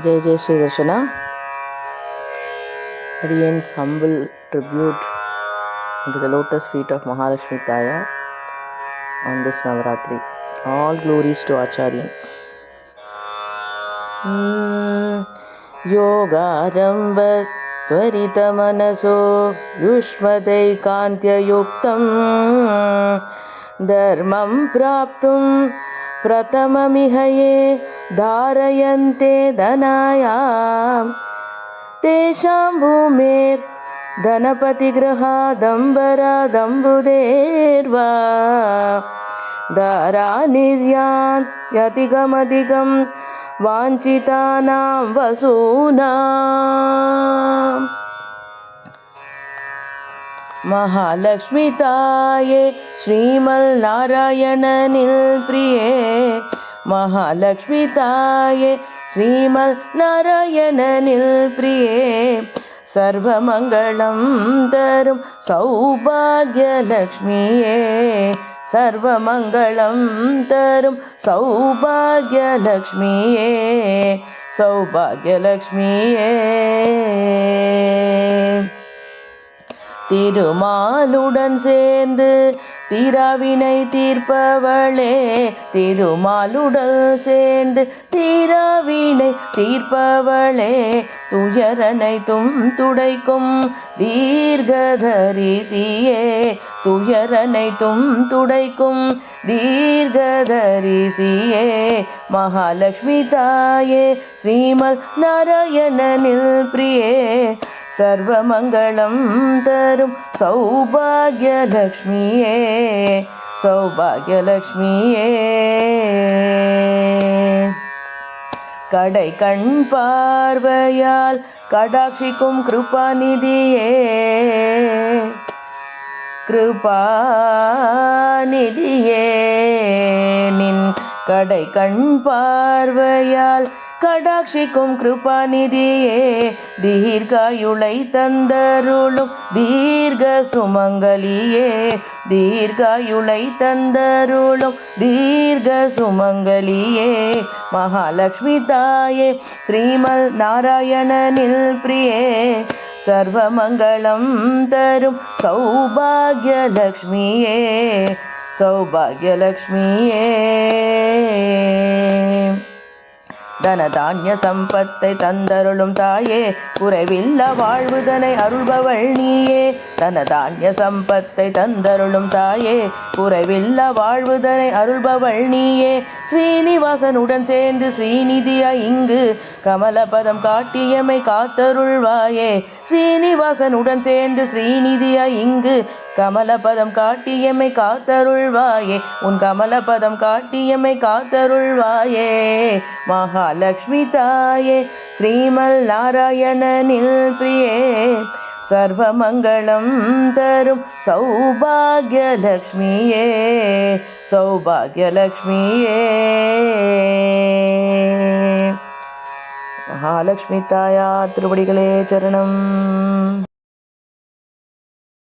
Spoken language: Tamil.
Jai Jai Sri Darshana. Adiyan's humble tribute into the lotus feet of Mahalakshmi Taya on this Navaratri. All glories to Acharyan. Yogaramba Tvaritamanaso Yushmadaikantyayuktam Dharmam Praptum Pratamamihaye Dharayante Danayam Tesham Bhumir Dhanapatigraha Dambara Dambuderva Dara Niryant Yatigamadikam Vanchitanam Vasunam Mahalakshmi Taye Srimal Narayananil Priye Mahalakshmi Taye Srimal Narayananil Priye Sarva Mangalam Tarum Saubhagya Lakshmiye Sarva Mangalam Tarum Saubhagya Lakshmiye Saubhagya Lakshmiye திருமாலுடன் சேர்ந்து தீராவினை தீர்ப்பவளே திருமாலுடன் சேர்ந்து தீராவினை தீர்ப்பவளே துயரனைத்தும் துடைக்கும் தீர்க்கதரிசியே துயரனைத்தும் துடைக்கும் தீர்க்கதரிசியே மகாலட்சுமி தாயே ஸ்ரீமல் நாராயணனில் பிரியே சர்வமங்களம் தரும் சௌபாகியலக்ஷ்மியே சௌபாகியலக்ஷ்மியே கடை கண் பார்வையால் கடாட்சிக்கும் கிருபாநிதியே கிருபாநிதியே நின் கடை கண் பார்வையால் கடாட்சிக்கும் கிருபாநிதியே தீர்காயுளை தந்தருளும் தீர்க்க சுமங்கலியே தீர்காயுளை தந்தருளும் தீர்க்க சுமங்கலியே மகாலட்சுமி தாயே ஸ்ரீமல் நாராயணனில் பிரியே சர்வமங்களம் தரும் சௌபாகியலக்ஷ்மியே சௌபாகியலக்ஷ்மியே தனதானிய சம்பத்தை தந்தருளும் தாயே குறைவில்ல வாழ்வுதனை அருள்பவள் நீயே தனதானிய சம்பத்தை தந்தருளும் தாயே குறைவில்ல வாழ்வுதனை அருள்பவள் நீயே ஸ்ரீனிவாசனுடன் சேர்ந்து ஸ்ரீநிதியா இங்கு கமலபதம் காட்டியமை காத்தருள்வாயே ஸ்ரீனிவாசனுடன் சேர்ந்து ஸ்ரீநிதியா இங்கு கமலபதம் காட்டியமை காத்தருள்வாயே உன் கமலபதம் காட்டியமை காத்தருள்வாயே மகாலட்சுமி தாயே ஸ்ரீமல் நாராயணனில் பிரியே சர்வமங்களம் தரும் சௌபாகியலக்ஷ்மியே சௌபாகியலக்ஷ்மியே மகாலட்சுமி தாயா திருவடிகளே சரணம்.